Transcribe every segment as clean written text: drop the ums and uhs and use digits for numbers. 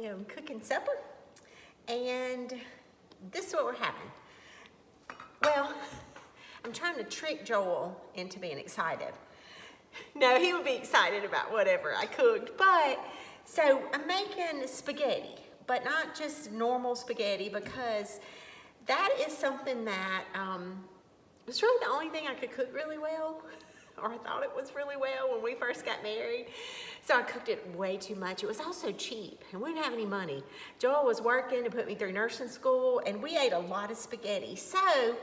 am cooking supper, and this is what we're having. Well, I'm trying to trick Joel into being excited. No, he would be excited about whatever I cooked, but so I'm making spaghetti, but not just normal spaghetti, because that is something that it's really the only thing I could cook really well, or I thought it was really well when we first got married. So I cooked it way too much. It was also cheap, and we didn't have any money. Joel was working to put me through nursing school, and we ate a lot of spaghetti. So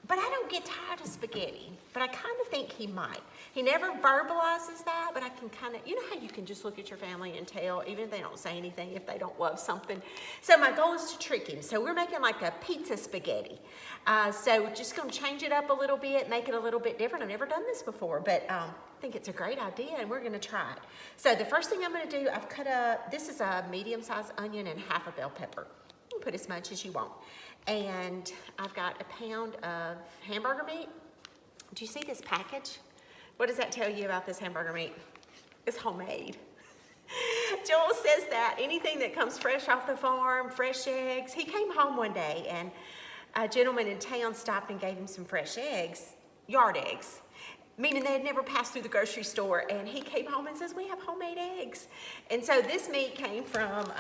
but I don't get tired of spaghetti, but I kind of think he might. He never verbalizes that, but I can kind of, you know how you can just look at your family and tell, even if they don't say anything, if they don't love something. So my goal is to trick him. So we're making like a pizza spaghetti. So just gonna change it up a little bit, make it a little bit different. I've never done this before, but I think it's a great idea, and we're gonna try it. So the first thing I'm gonna do, I've cut up, this is a medium-sized onion and half a bell pepper. You can put as much as you want. And I've got a pound of hamburger meat. Do you see this package? What does that tell you about this hamburger meat? It's homemade. Joel says that anything that comes fresh off the farm, fresh eggs. He came home one day and a gentleman in town stopped and gave him some fresh eggs, yard eggs, meaning they had never passed through the grocery store. And he came home and says, we have homemade eggs. And so this meat came from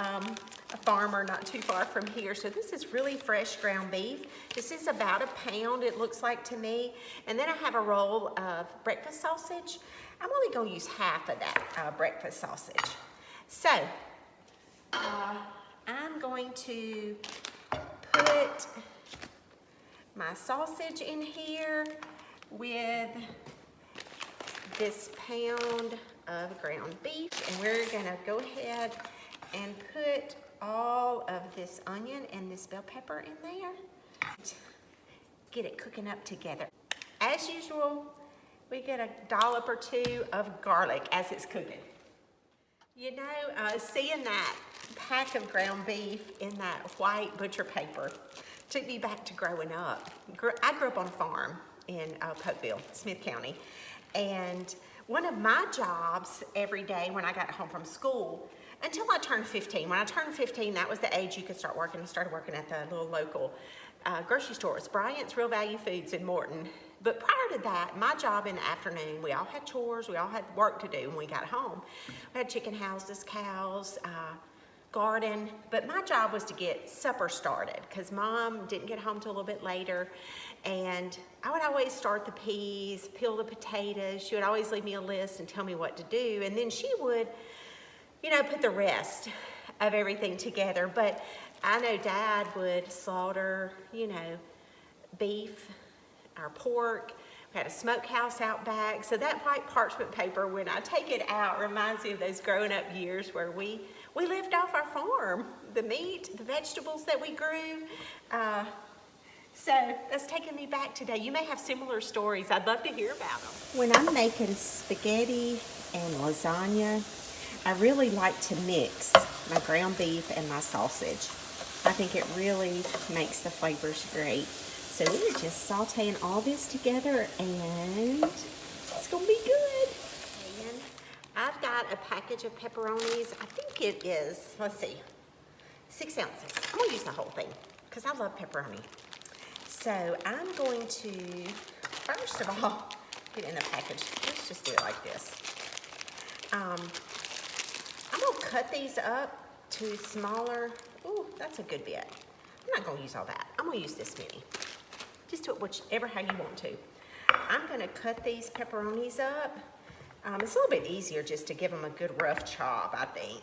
a farmer not too far from here. So this is really fresh ground beef. This is about a pound, it looks like to me. And then I have a roll of breakfast sausage. I'm only gonna use half of that breakfast sausage. So I'm going to put my sausage in here with this pound of ground beef, and we're gonna go ahead and put all of this onion and this bell pepper in there. Get it cooking up together. As usual, we get a dollop or two of garlic as it's cooking. You know, seeing that pack of ground beef in that white butcher paper took me back to growing up. I grew up on a farm in Polkville, Smith County. And one of my jobs every day when I got home from school, until I turned 15. When I turned 15, that was the age you could start working. I started working at the little local grocery store. It's Bryant's Real Value Foods in Morton. But prior to that, my job in the afternoon, we all had chores, we all had work to do when we got home. We had chicken houses, cows, garden, but my job was to get supper started because Mom didn't get home till a little bit later, and I would always start the peas, peel the potatoes. She would always leave me a list and tell me what to do, and then she would, you know, put the rest of everything together. But I know Dad would slaughter, you know, beef, our pork. We had a smokehouse out back. So that white parchment paper, when I take it out, reminds me of those growing up years where we lived off our farm. The meat, the vegetables that we grew. So that's taking me back today. You may have similar stories. I'd love to hear about them. When I'm making spaghetti and lasagna, I really like to mix my ground beef and my sausage. I think it really makes the flavors great. So we're just sauteing all this together, and it's gonna be good. And I've got a package of pepperonis. I think it is, let's see, 6 ounces. I'm gonna use the whole thing because I love pepperoni. So I'm going to, first of all, get in the package. Let's just do it like this. I'm gonna cut these up to smaller. Ooh, that's a good bit. I'm not gonna use all that. I'm gonna use this many. Just do it whichever how you want to. I'm gonna cut these pepperonis up. It's a little bit easier just to give them a good rough chop, I think,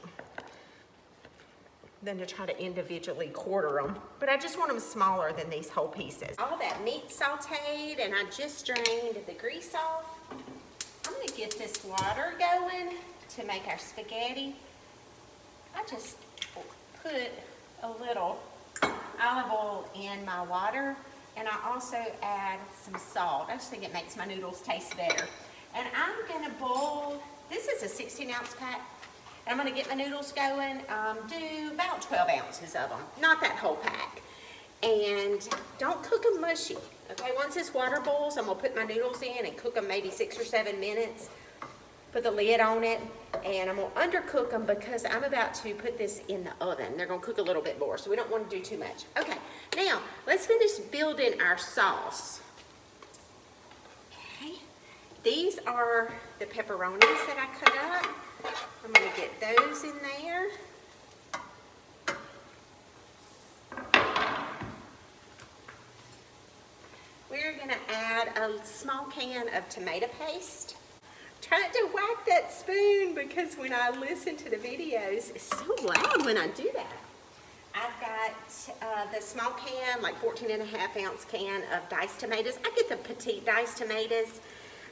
than to try to individually quarter them. But I just want them smaller than these whole pieces. All that meat sauteed, and I just drained the grease off. I'm gonna get this water going to make our spaghetti. I just put a little olive oil in my water, and I also add some salt. I just think it makes my noodles taste better. And I'm gonna boil, this is a 16-ounce pack, and I'm gonna get my noodles going, do about 12 ounces of them, not that whole pack. And don't cook them mushy, okay? Once this water boils, I'm gonna put my noodles in and cook them maybe 6 or 7 minutes. put the lid on it, and I'm gonna undercook them because I'm about to put this in the oven. They're gonna cook a little bit more, so we don't wanna do too much. Okay, now let's finish building our sauce. Okay, these are the pepperonis that I cut up. I'm gonna get those in there. We're gonna add a small can of tomato paste. Try not to whack that spoon because when I listen to the videos, it's so loud when I do that. I've got the small can, like 14.5-ounce can of diced tomatoes. I get the petite diced tomatoes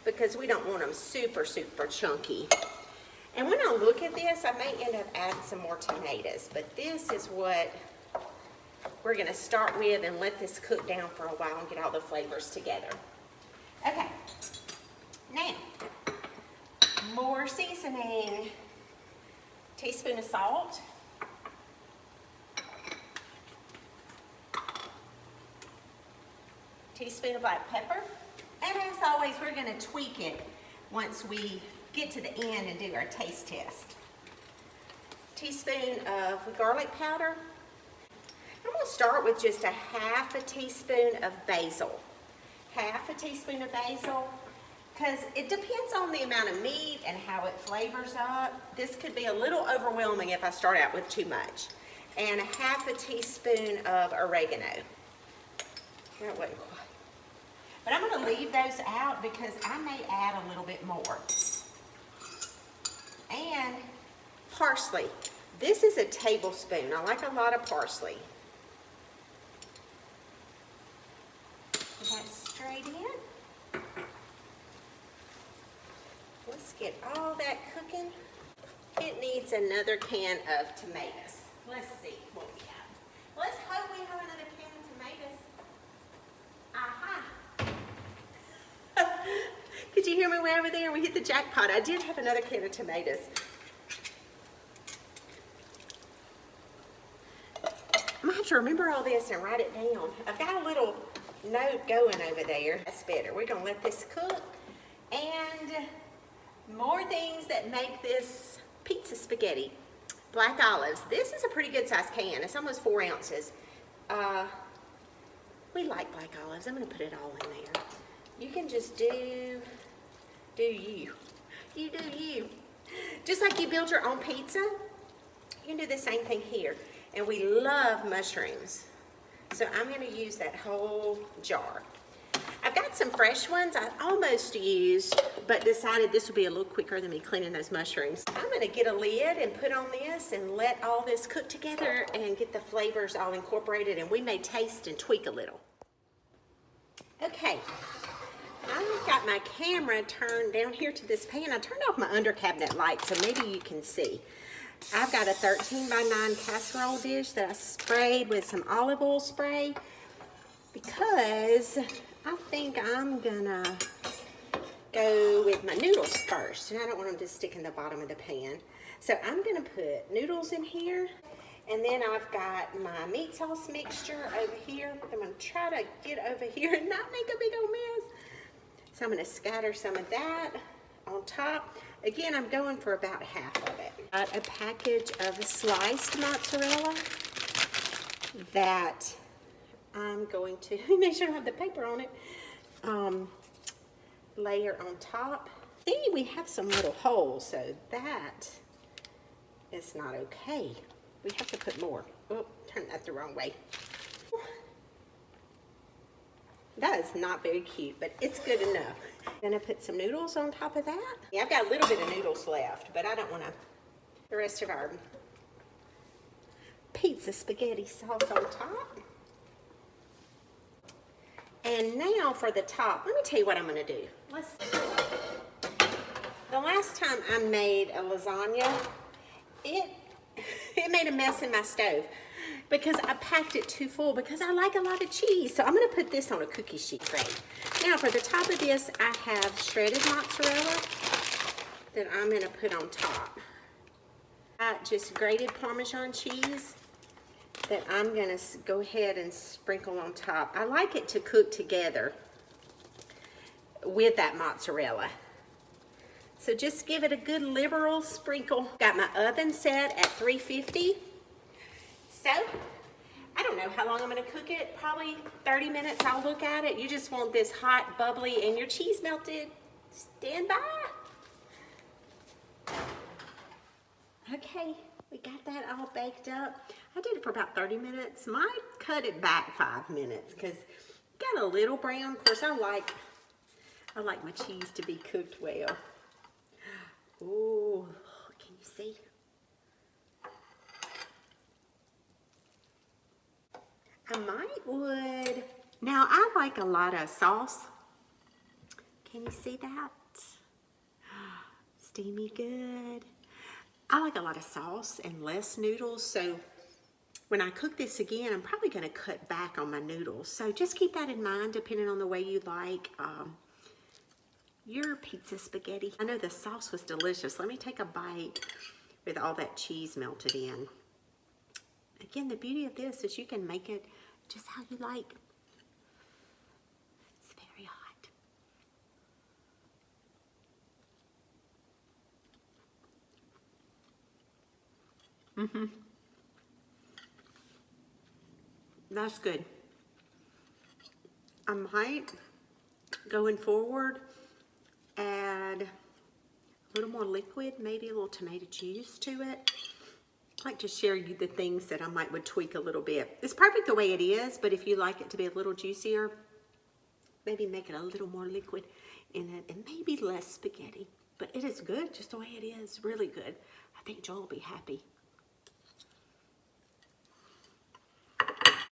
because we don't want them super, super chunky. And when I look at this, I may end up adding some more tomatoes, but this is what we're gonna start with and let this cook down for a while and get all the flavors together. Okay, now, more seasoning. Teaspoon of salt. Teaspoon of black pepper. And as always, we're gonna tweak it once we get to the end and do our taste test. Teaspoon of garlic powder. I'm gonna start with just a half a teaspoon of basil. Half a teaspoon of basil, because it depends on the amount of meat and how it flavors up. This could be a little overwhelming if I start out with too much. And a half a teaspoon of oregano. That wasn't quite. But I'm gonna leave those out because I may add a little bit more. And parsley. This is a tablespoon. I like a lot of parsley. Put that straight in. Let's get all that cooking. It needs another can of tomatoes. Let's see what we have. Let's hope we have another can of tomatoes. Aha! Could you hear me way over there? We hit the jackpot. I did have another can of tomatoes. I'm gonna have to remember all this and write it down. I've got a little note going over there. That's better. We're gonna let this cook. And more things that make this pizza spaghetti. Black olives. This is a pretty good size can. It's almost 4 ounces. We like black olives. I'm gonna put it all in there. You can just do you. You do you. Just like you build your own pizza, you can do the same thing here. And we love mushrooms. So I'm gonna use that whole jar. I've got some fresh ones I almost used, but decided this would be a little quicker than me cleaning those mushrooms. I'm gonna get a lid and put on this and let all this cook together and get the flavors all incorporated, and we may taste and tweak a little. Okay, I've got my camera turned down here to this pan. I turned off my under cabinet light so maybe you can see. I've got a 13x9 casserole dish that I sprayed with some olive oil spray because I think I'm gonna go with my noodles first, and I don't want them to stick in the bottom of the pan. So I'm gonna put noodles in here, and then I've got my meat sauce mixture over here. I'm gonna try to get over here and not make a big old mess. So I'm gonna scatter some of that on top. Again, I'm going for about half of it. Got a package of sliced mozzarella that I'm going to make sure I have the paper on it. Layer on top. See, we have some little holes, so that is not okay. We have to put more. Oh, turn that the wrong way. That is not very cute, but it's good enough. Gonna put some noodles on top of that. Yeah, I've got a little bit of noodles left, but I don't want to. The rest of our pizza spaghetti sauce on top. And now for the top, let me tell you what I'm gonna do. The last time I made a lasagna, it made a mess in my stove because I packed it too full because I like a lot of cheese. So I'm gonna put this on a cookie sheet tray. Now for the top of this, I have shredded mozzarella that I'm gonna put on top. Just grated Parmesan cheese that I'm gonna go ahead and sprinkle on top. I like it to cook together with that mozzarella. So just give it a good liberal sprinkle. Got my oven set at 350. So, I don't know how long I'm gonna cook it. Probably 30 minutes, I'll look at it. You just want this hot, bubbly, and your cheese melted. Stand by. Okay, we got that all baked up. I did it for about 30 minutes. Might cut it back 5 minutes because got a little brown. Of course, I like my cheese to be cooked well. Ooh, can you see? Now I like a lot of sauce. Can you see that? Steamy good. I like a lot of sauce and less noodles, so when I cook this again, I'm probably gonna cut back on my noodles. So just keep that in mind depending on the way you like your pizza spaghetti. I know the sauce was delicious. Let me take a bite with all that cheese melted in. Again, the beauty of this is you can make it just how you like. It's very hot. That's good. I might, going forward, add a little more liquid, maybe a little tomato juice to it. I like to share you the things that I would tweak a little bit. It's perfect the way it is, but if you like it to be a little juicier, maybe make it a little more liquid in it and maybe less spaghetti. But it is good just the way it is, really good. I think Joel will be happy.